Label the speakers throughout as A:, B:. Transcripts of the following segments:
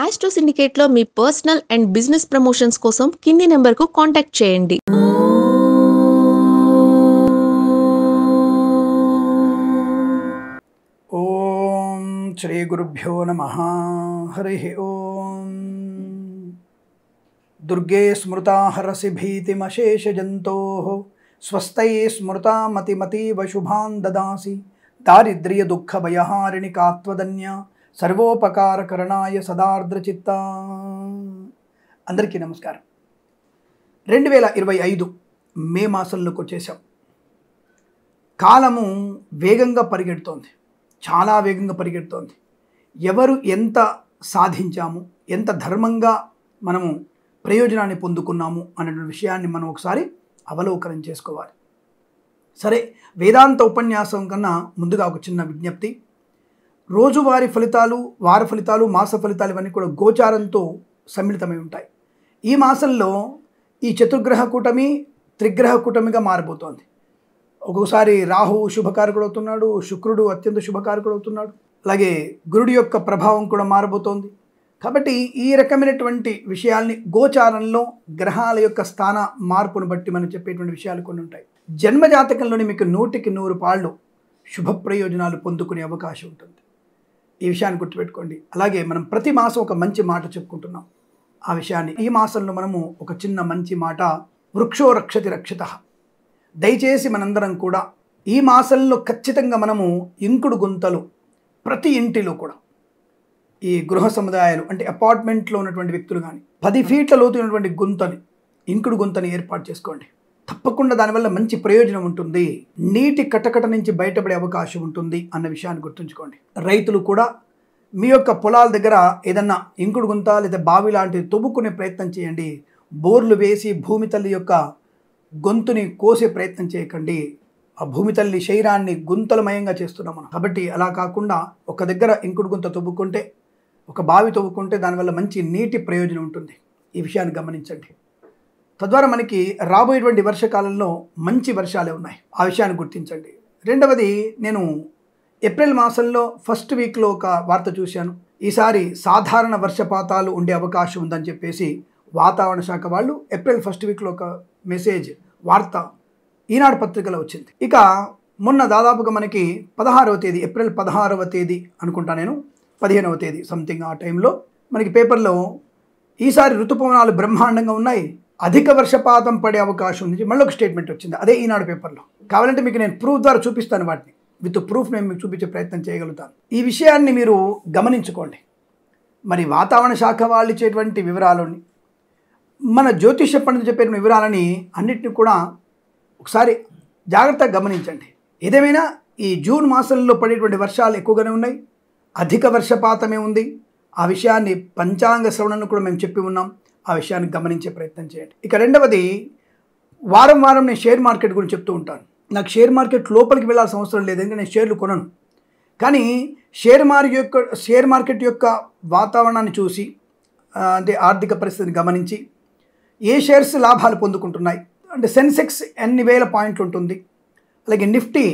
A: Astro సిండికేట్లో మీ personal and business promotions కోసం కింది నెంబర్కు కాంటాక్ట్ చేయండి.
B: ఓం శ్రీ గురుభ్యో నమః. హరి ఓం. దుర్గే స్మృతా హరసి భీతిమశేషజంతోః స్వస్తై స్మృతా మతిమతీవ శుభాన్ దదాసి దారిద్ర్య దుఃఖ భయహారిణి కాత్వదన్య సర్వోపకారకరణాయ సదార్ద్రచిత్త. అందరికీ నమస్కారం. 2025 మే మాసంలోకి వచ్చేసాం. కాలము వేగంగా పరిగెడుతోంది, చాలా వేగంగా పరిగెడుతోంది. ఎవరు ఎంత సాధించాము, ఎంత ధర్మంగా మనము ప్రయోజనాన్ని పొందుకున్నాము అన్నటువంటి విషయాన్ని మనం ఒకసారి అవలోకనం చేసుకోవాలి. సరే, వేదాంత ఉపన్యాసం కన్నా ముందుగా ఒక చిన్న విజ్ఞప్తి. రోజువారీ ఫలితాలు, వార ఫలితాలు, మాస ఫలితాలు ఇవన్నీ కూడా గోచారంతో సమ్మిళితమై ఉంటాయి. ఈ మాసంలో ఈ చతుర్గ్రహ కూటమి త్రిగ్రహ కూటమిగా మారిపోతోంది. ఒక్కొక్కసారి రాహువు శుభకారకుడు అవుతున్నాడు, శుక్రుడు అత్యంత శుభకారకుడు అవుతున్నాడు, అలాగే గురుడి యొక్క ప్రభావం కూడా మారబోతోంది. కాబట్టి ఈ రకమైనటువంటి విషయాల్ని గోచారంలో గ్రహాల యొక్క స్థాన మార్పును బట్టి మనం చెప్పేటువంటి విషయాలు కొన్ని ఉంటాయి. జన్మజాతకంలోని మీకు 100కి 100 పాళ్ళు శుభ ప్రయోజనాలు పొందుకునే అవకాశం ఉంటుంది. ఈ విషయాన్ని గుర్తుపెట్టుకోండి. అలాగే మనం ప్రతి మాసం ఒక మంచి మాట చెప్పుకుంటున్నాం. ఆ విషయాన్ని ఈ మాసంలో మనము ఒక చిన్న మంచి మాట, వృక్షో రక్షతి రక్షితః. దయచేసి మనందరం కూడా ఈ మాసంలో ఖచ్చితంగా మనము ఇంకుడు గుంతలు ప్రతి ఇంటిలో కూడా, ఈ గృహ సముదాయాలు అంటే అపార్ట్మెంట్లో ఉన్నటువంటి వ్యక్తులు కానీ 10 ఫీట్ల లోతు ఉన్నటువంటి గుంతని, ఇంకుడు గుంతని ఏర్పాటు చేసుకోండి. తప్పకుండా దానివల్ల మంచి ప్రయోజనం ఉంటుంది. నీటి కటకట నుంచి బయటపడే అవకాశం ఉంటుంది అన్న విషయాన్ని గుర్తుంచుకోండి. రైతులు కూడా మీ యొక్క పొలాల దగ్గర ఏదన్నా ఇంకుడు గుంత లేదా బావి లాంటివి తవ్వుకునే ప్రయత్నం చేయండి. బోర్లు వేసి భూమి తల్లి యొక్క గొంతుని కోసే ప్రయత్నం చేయకండి. ఆ భూమి తల్లి శరీరాన్ని గుంతలమయంగా చేస్తున్నాం మనం. కాబట్టి అలా కాకుండా ఒక దగ్గర ఇంకుడు గుంత తవ్వుకుంటే, ఒక బావి తవ్వుకుంటే దానివల్ల మంచి నీటి ప్రయోజనం ఉంటుంది. ఈ విషయాన్ని గమనించండి. తద్వారా మనకి రాబోయేటువంటి వర్షకాలంలో మంచి వర్షాలే ఉన్నాయి. ఆ విషయాన్ని గుర్తించండి. రెండవది, నేను ఏప్రిల్ మాసంలో ఫస్ట్ వీక్లో ఒక వార్త చూశాను. ఈసారి సాధారణ వర్షపాతాలు ఉండే అవకాశం ఉందని చెప్పేసి వాతావరణ శాఖ వాళ్ళు ఏప్రిల్ ఫస్ట్ వీక్లో ఒక మెసేజ్, వార్త ఈనాడు పత్రికలో వచ్చింది. ఇక మొన్న దాదాపుగా మనకి 16వ తేదీ, ఏప్రిల్ 16వ తేదీ అనుకుంటా, నేను 15వ తేదీ సంథింగ్ ఆ టైంలో మనకి పేపర్లో ఈసారి ఋతుపవనాలు బ్రహ్మాండంగా ఉన్నాయి, అధిక వర్షపాతం పడే అవకాశం ఉంది, మళ్ళీ ఒక స్టేట్మెంట్ వచ్చింది. అదే ఈనాడు పేపర్లో. కావాలంటే మీకు నేను ప్రూఫ్ ద్వారా చూపిస్తాను, వాటిని విత్ ప్రూఫ్ నేను మీకు చూపించే ప్రయత్నం చేయగలుగుతాను. ఈ విషయాన్ని మీరు గమనించుకోండి. మరి వాతావరణ శాఖ వాళ్ళు ఇచ్చేటువంటి వివరాలని, మన జ్యోతిష పండితులు చెప్పే వివరాలని అన్నిటిని కూడా ఒకసారి జాగ్రత్తగా గమనించండి. ఏదేమైనా ఈ జూన్ మాసంలో పడేటువంటి వర్షాలు ఎక్కువగానే ఉన్నాయి, అధిక వర్షపాతమే ఉంది. ఆ విషయాన్ని పంచాంగ శ్రవణను కూడా మేము చెప్పి ఉన్నాం. ఆ విషయాన్ని గమనించే ప్రయత్నం చేయండి. ఇక రెండవది, వారం వారం నేను షేర్ మార్కెట్ గురించి చెప్తూ ఉంటాను. నాకు షేర్ మార్కెట్ లోపలికి వెళ్ళాల్సిన అవసరం లేదు, ఎందుకంటే నేను షేర్లు కొనను. కానీ షేర్ మార్కెట్ యొక్క వాతావరణాన్ని చూసి, అంటే ఆర్థిక పరిస్థితిని గమనించి, ఏ షేర్స్ లాభాలు పొందుకుంటున్నాయి, అంటే సెన్సెక్స్ ఎన్ని వేల పాయింట్లు ఉంటుంది, అలాగే నిఫ్టీ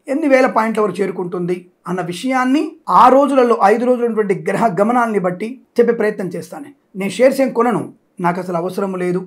B: ఎన్ని వేల పాయింట్ల వరకు చేరుకుంటుంది అన్న విషయాన్ని ఆ రోజులలో 5 రోజులు ఉన్నటువంటి గ్రహ గమనాన్ని బట్టి చెప్పే ప్రయత్నం చేస్తాను. నేను షేర్స్ ఏం కొనను, నాకు అసలు అవసరం లేదు.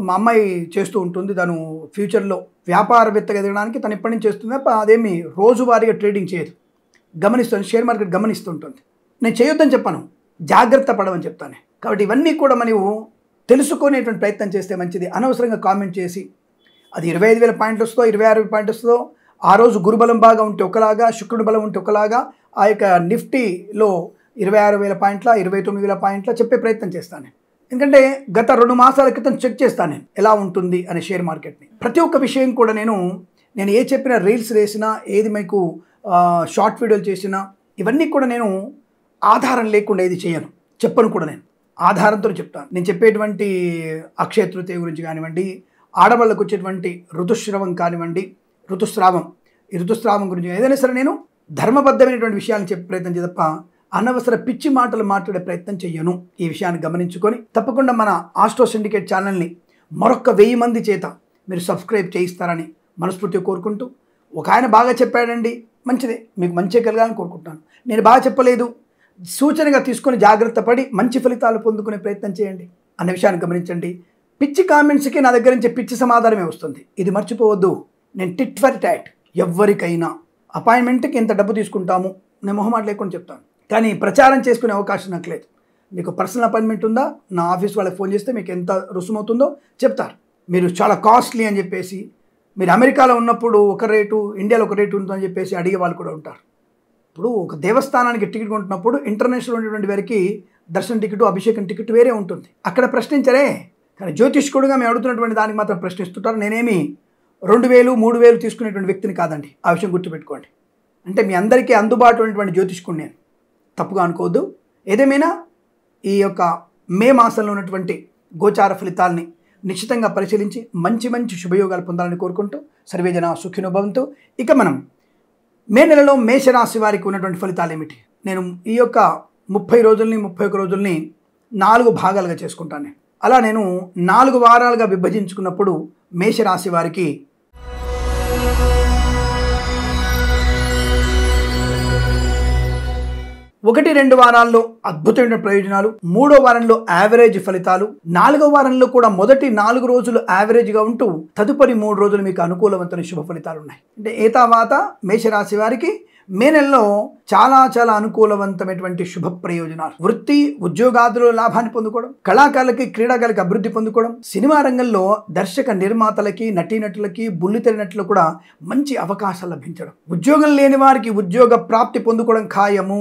B: మా అమ్మాయి చేస్తూ ఉంటుంది, తను ఫ్యూచర్లో వ్యాపారవేత్తగా ఎదగడానికి తను ఎప్పటి నుంచి చేస్తుంది. అదేమి రోజువారీగా ట్రేడింగ్ చేయదు, గమనిస్తుంది, షేర్ మార్కెట్ గమనిస్తుంటుంది. నేను చేయొద్దని చెప్పాను, జాగ్రత్త పడమని చెప్తాను. కాబట్టి ఇవన్నీ కూడా మనము తెలుసుకునేటువంటి ప్రయత్నం చేస్తే మంచిది. అనవసరంగా కామెంట్ చేసి అది 25,000 పాయింట్లు వస్తుందో 26,000 పాయింట్లు వస్తుందో, ఆ రోజు గురుబలం బాగా ఉంటే ఒకలాగా, శుక్రుడు బలం ఉంటే ఒకలాగా, ఆ యొక్క నిఫ్టీలో 26,000 పాయింట్ల 29,000 పాయింట్ల చెప్పే ప్రయత్నం చేస్తాను. ఎందుకంటే గత 2 మాసాల క్రితం చెక్ చేస్తాను నేను ఎలా ఉంటుంది అనే షేర్ మార్కెట్ని. ప్రతి ఒక్క విషయం కూడా నేను ఏ చెప్పినా, రీల్స్ వేసినా, ఏది మీకు షార్ట్ వీడియోలు చేసినా, ఇవన్నీ కూడా నేను ఆధారం లేకుండా ఏది చేయను, చెప్పను కూడా. నేను ఆధారంతో చెప్తాను. నేను చెప్పేటువంటి అక్షయ తృతీయ గురించి కానివ్వండి, ఆడవాళ్ళకు వచ్చేటువంటి ఋతుస్రావం కానివ్వండి, ఈ ఋతుస్రావం గురించి ఏదైనా సరే నేను ధర్మబద్ధమైనటువంటి విషయాన్ని చెప్పే ప్రయత్నం చేయ తప్ప అనవసర పిచ్చి మాటలు మాట్లాడే ప్రయత్నం చెయ్యను. ఈ విషయాన్ని గమనించుకొని తప్పకుండా మన ఆస్ట్రో సిండికేట్ ఛానల్ని మరొక 1000 మంది చేత మీరు సబ్స్క్రైబ్ చేయిస్తారని మనస్ఫూర్తిగా కోరుకుంటూ, ఒక ఆయన బాగా చెప్పాడండి, మంచిదే, మీకు మంచి కలగాలని కోరుకుంటున్నాను. నేను బాగా చెప్పలేదు, సూచనగా తీసుకొని జాగ్రత్త పడి మంచి ఫలితాలు పొందుకునే ప్రయత్నం చేయండి అన్న విషయాన్ని గమనించండి. పిచ్చి కామెంట్స్కి నా దగ్గర నుంచి పిచ్చి సమాధానమే వస్తుంది. ఇది మర్చిపోవద్దు. నేను టిట్ ఫర్ టాట్. ఎవరికైనా అపాయింట్మెంట్కి ఎంత డబ్బు తీసుకుంటాము నేను మొహమాట లేకుండా చెప్తాను, కానీ ప్రచారం చేసుకునే అవకాశం నాకు లేదు. మీకు పర్సనల్ అపాయింట్మెంట్ ఉందా, నా ఆఫీస్ వాళ్ళకి ఫోన్ చేస్తే మీకు ఎంత రుసుమవుతుందో చెప్తారు. మీరు చాలా కాస్ట్లీ అని చెప్పేసి, మీరు అమెరికాలో ఉన్నప్పుడు ఒక రేటు, ఇండియాలో ఒక రేటు ఉంటుందని చెప్పేసి అడిగే వాళ్ళు కూడా ఉంటారు. ఇప్పుడు ఒక దేవస్థానానికి టికెట్ కొంటున్నప్పుడు ఇంటర్నేషనల్ ఉన్నటువంటి వారికి దర్శన టికెట్, అభిషేకం టికెట్ వేరే ఉంటుంది. అక్కడ ప్రశ్నించరే, కానీ జ్యోతిష్కుడుగా మేము అడుగుతున్నటువంటి దానికి మాత్రం ప్రశ్నిస్తుంటారు. నేనేమి 2000, 3000 తీసుకునేటువంటి వ్యక్తిని కాదండి. ఆ విషయం గుర్తుపెట్టుకోండి. అంటే మీ అందరికీ అందుబాటులో ఉన్నటువంటి జ్యోతిష్కుడు నేను, తప్పుగా అనుకోవద్దు. ఏదేమైనా ఈ యొక్క మే మాసంలో ఉన్నటువంటి గోచార ఫలితాలని నిశ్చితంగా పరిశీలించి మంచి మంచి శుభయోగాలు పొందాలని కోరుకుంటూ సర్వేజన సుఖినో భవంతు. ఇక మనం మే నెలలో మేషరాశి వారికి ఉన్నటువంటి ఫలితాలు ఏమిటి? నేను ఈ యొక్క 30 రోజుల్ని 31 రోజుల్ని 4 భాగాలుగా చేసుకుంటాను. అలా నేను 4 వారాలుగా విభజించుకున్నప్పుడు మేషరాశి వారికి 1-2 వారాల్లో అద్భుతమైన ప్రయోజనాలు, 3వ వారంలో యావరేజ్ ఫలితాలు, 4వ వారంలో కూడా మొదటి 4 రోజులు యావరేజ్గా ఉంటూ తదుపరి 3 రోజులు మీకు అనుకూలవంతమైన శుభ ఫలితాలు ఉన్నాయి. అంటే ఏ తర్వాత మేషరాశి వారికి మే నెలలో చాలా చాలా అనుకూలవంతమైనటువంటి శుభ ప్రయోజనాలు. వృత్తి ఉద్యోగాదులో లాభాన్ని పొందుకోవడం, కళాకారులకి క్రీడాకారులకి అభివృద్ధి పొందుకోవడం, సినిమా రంగంలో దర్శక నిర్మాతలకి నటీనటులకి బుల్లితెర నటులకు కూడా మంచి అవకాశాలు లభించడం, ఉద్యోగం లేని వారికి ఉద్యోగ ప్రాప్తి పొందుకోవడం ఖాయము.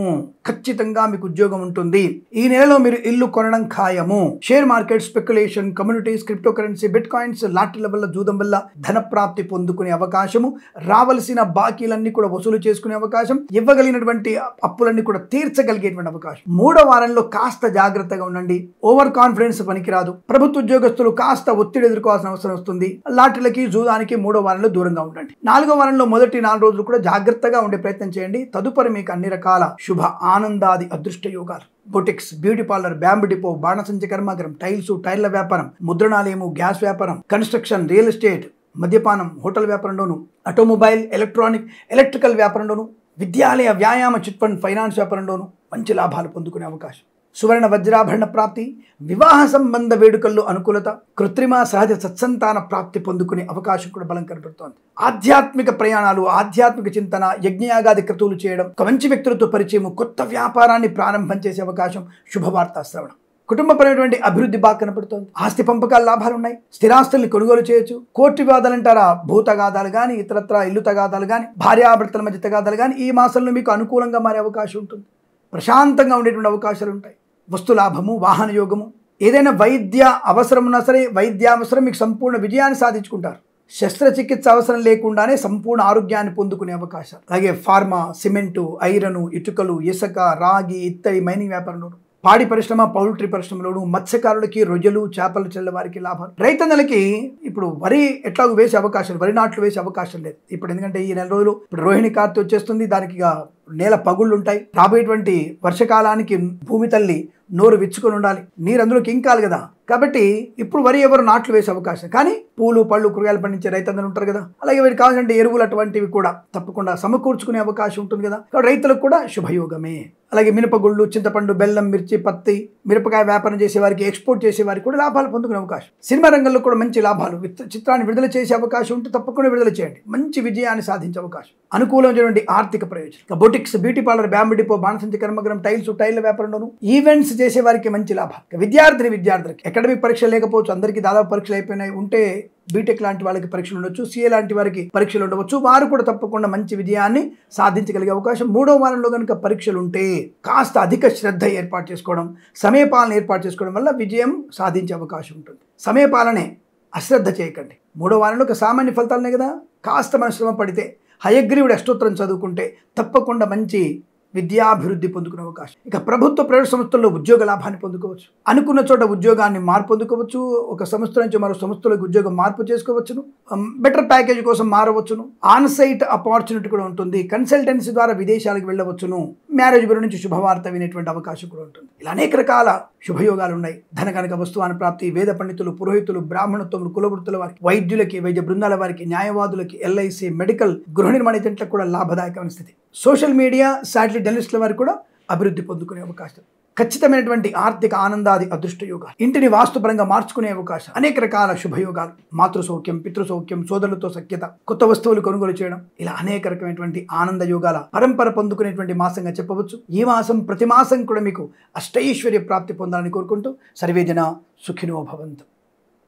B: ఖచ్చితంగా మీకు ఉద్యోగం ఉంటుంది. ఈ నెలలో మీరు ఇల్లు కొనడం ఖాయము. Share market, speculation, commodities, crypto currency, bit coins, లాటరీల వల్ల, జూదం వల్ల ధన ప్రాప్తి పొందుకునే అవకాశము, రావలసిన బాకీలన్నీ కూడా వసూలు చేసుకునే అవకాశం, ఇవ్వగలిగినటువంటి అప్పులన్నీ కూడా తీర్చగలిగేటువంటి అవకాశం. 3వ వారంలో కాస్త జాగ్రత్తగా ఉండండి. ఓవర్ కాన్ఫిడెన్స్ పనికిరాదు. ప్రభుత్వ ఉద్యోగస్తులు కాస్త ఒత్తిడి ఎదుర్కోవాల్సిన అవసరం వస్తుంది. లాటరీలకి జూదానికి 3వ వారంలో దూరంగా ఉండండి. 4వ వారంలో మొదటి 4 రోజులు కూడా జాగ్రత్తగా ఉండే ప్రయత్నం చేయండి. తదుపరి మీకు అన్ని రకాల శుభ ఆనందాది అదృష్ట యోగాలు. Boutiques, beauty parlour, bamboo depot, బాణసంచ కర్మాగారం, టైల్స్, టైర్ల వ్యాపారం, ముద్రణాలయము, గ్యాస్ వ్యాపారం, కన్స్ట్రక్షన్, రియల్ ఎస్టేట్, మద్యపానం, హోటల్ వ్యాపారంలోను, ఆటోమొబైల్, ఎలక్ట్రికల్ వ్యాపారంలోను, విద్యాలయ, వ్యాయామ, చిట్ ఫండ్, ఫైనాన్స్ వ్యాపారంలోను మంచి లాభాలు పొందుకునే అవకాశం. సువర్ణ వజ్రాభరణ ప్రాప్తి, వివాహ సంబంధ వేడుకల్లో అనుకూలత, కృత్రిమ సహజ సత్సంతాన ప్రాప్తి పొందుకునే అవకాశం కూడా బలం కనబడుతోంది. ఆధ్యాత్మిక ప్రయాణాలు, ఆధ్యాత్మిక చింతన, యజ్ఞయాగాది క్రతువులు చేయడం, ఒక మంచి వ్యక్తులతో పరిచయం, కొత్త వ్యాపారాన్ని ప్రారంభం చేసే అవకాశం, శుభవార్త శ్రవణం. కుటుంబపరమైనటువంటి అభివృద్ధి బాగా కనపడుతోంది. ఆస్తి పంపకాల లాభాలు ఉన్నాయి. స్థిరాస్తుల్ని కొనుగోలు చేయొచ్చు. కోర్టు వివాదాలు అంటారా, భూ తగాదాలు కానీ, ఇతరత్ర ఇల్లు తగాదాలు కానీ, భార్యాభర్తల మధ్య తగాదాలు కానీ ఈ మాసంలో మీకు అనుకూలంగా మారే అవకాశం ఉంటుంది. ప్రశాంతంగా ఉండేటువంటి అవకాశాలు ఉంటాయి. వస్తు లాభము, వాహన యోగము, ఏదైనా వైద్య అవసరం ఉన్నా సరే వైద్యావసరం మీకు సంపూర్ణ విజయాన్ని సాధించుకుంటారు. శస్త్రచికిత్స అవసరం లేకుండానే సంపూర్ణ ఆరోగ్యాన్ని పొందుకునే అవకాశాలు. అలాగే ఫార్మా, సిమెంటు, ఐరను, ఇటుకలు, ఇసుక, రాగి, ఇత్తడి, మైనింగ్ వ్యాపారంలోను, పాడి పరిశ్రమ, పౌల్ట్రీ పరిశ్రమలోను, మత్స్యకారులకి, రొయ్యలు, చేపలు చెల్లె వారికి లాభాలు. రైతన్నలకి ఇప్పుడు వరి ఎట్లాగూ వేసే అవకాశం, వరి నాట్లు వేసే అవకాశం లేదు ఇప్పుడు. ఎందుకంటే ఈ నెల రోజులు ఇప్పుడు రోహిణి కార్తె వచ్చేస్తుంది. దానికి నేల పగుళ్ళు ఉంటాయి. రాబోయేటువంటి వర్షకాలానికి భూమి తల్లి నోరు విచ్చుకొని ఉండాలి. నీరు అందులోకి ఇంకాలి కదా. కాబట్టి ఇప్పుడు వరి ఎవరు నాట్లు వేసే అవకాశం. కానీ పూలు, పళ్ళు, కూరగాయలు పండించే రైతులందరూ ఉంటారు కదా. అలాగే వీరికి కావాలంటే ఎరువులు అటువంటివి కూడా తప్పకుండా సమకూర్చుకునే అవకాశం ఉంటుంది కదా. కాబట్టి రైతులకు కూడా శుభయోగమే. అలాగే మినపగుళ్ళు, చింతపండు, బెల్లం, మిర్చి, పత్తి, మిరపకాయ వ్యాపారం చేసే వారికి, ఎక్స్పోర్ట్ చేసే వారికి కూడా లాభాలు పొందుకునే అవకాశం. సినిమా రంగంలో కూడా మంచి లాభాలు. చిత్రాన్ని విడుదల చేసే అవకాశం ఉంటే తప్పకుండా విడుదల చేయండి. మంచి విజయాన్ని సాధించే అవకాశం. అనుకూలమైనటువంటి ఆర్థిక ప్రయోజనం. Boutiques, beauty parlour, bamboo depot, బాణసంచ కర్మాగారం, టైల్స్, టైర్ల వ్యాపారంలోను, ఈవెంట్స్ చేసే వారికి మంచి లాభాలు. విద్యార్థులకి అకాడమిక్ పరీక్షలు లేకపోవచ్చు, అందరికీ దాదాపు పరీక్షలు అయిపోయినాయి. ఉంటే బీటెక్ లాంటి వాళ్ళకి పరీక్షలు ఉండొచ్చు, సిఏ లాంటి వారికి పరీక్షలు ఉండవచ్చు. వారు కూడా తప్పకుండా మంచి విజయాన్ని సాధించగలిగే అవకాశం. 3వ వారంలో కనుక పరీక్షలు ఉంటే కాస్త అధిక శ్రద్ధ ఏర్పాటు చేసుకోవడం, సమయపాలన ఏర్పాటు చేసుకోవడం వల్ల విజయం సాధించే అవకాశం ఉంటుంది. సమయపాలనే, అశ్రద్ధ చేయకండి. 3వ వారంలో ఒక సామాన్య ఫలితాలనే కదా. కాస్త మన శ్రమ పడితే, హయగ్రీవుడి అష్టోత్తరం చదువుకుంటే తప్పకుండా మంచి విద్యాభివృద్ధి పొందుకునే అవకాశం. ఇక ప్రభుత్వ ప్రైవేట్ సంస్థల్లో ఉద్యోగ లాభాన్ని పొందుకోవచ్చు. అనుకున్న చోట ఉద్యోగాన్ని మార్పు పొందుకోవచ్చు. ఒక సంస్థ నుంచి మరో సంస్థలకు ఉద్యోగం మార్పు చేసుకోవచ్చును. బెటర్ ప్యాకేజ్ కోసం మారవచ్చును. ఆన్ సైట్ ఆపర్చునిటీ కూడా ఉంటుంది. కన్సల్టెన్సీ ద్వారా విదేశాలకు వెళ్ళవచ్చును. మ్యారేజ్ బ్యూరో నుంచి శుభవార్త వినేటువంటి అవకాశం కూడా ఉంటుంది. ఇలా అనేక రకాల శుభయోగాలు ఉన్నాయి. ధన కనుక వస్తువాన ప్రాప్తి, వేద పండితులు, పురోహితులు, బ్రాహ్మణత్వములు, కులవృత్తుల వారికి, వైద్యులకి, వైద్య బృందాల వారికి, న్యాయవాదులకి, ఎల్ఐసి, మెడికల్, గృహ నిర్మాణ ఏజెంట్లకు కూడా లాభదాయకమైన స్థితి. సోషల్ మీడియా, శాటిలైట్ జర్నలిస్టుల వారికి కూడా అభివృద్ధి పొందుకునే అవకాశం, ఖచ్చితమైనటువంటి ఆర్థిక ఆనందాది అదృష్ట యోగాలు, ఇంటిని వాస్తుపరంగా మార్చుకునే అవకాశం, అనేక రకాల శుభయోగాలు, మాతృ సౌఖ్యం, పితృ సౌఖ్యం, సోదరులతో సఖ్యత, కొత్త వస్తువులు కొనుగోలు చేయడం, ఇలా అనేక రకమైనటువంటి ఆనంద యోగాల పరంపర పొందుకునేటువంటి మాసంగా చెప్పవచ్చు. ఈ మాసం ప్రతి మాసం కూడా మీకు అష్టైశ్వర్య ప్రాప్తి పొందాలని కోరుకుంటూ సర్వేజన సుఖినో భవంతు.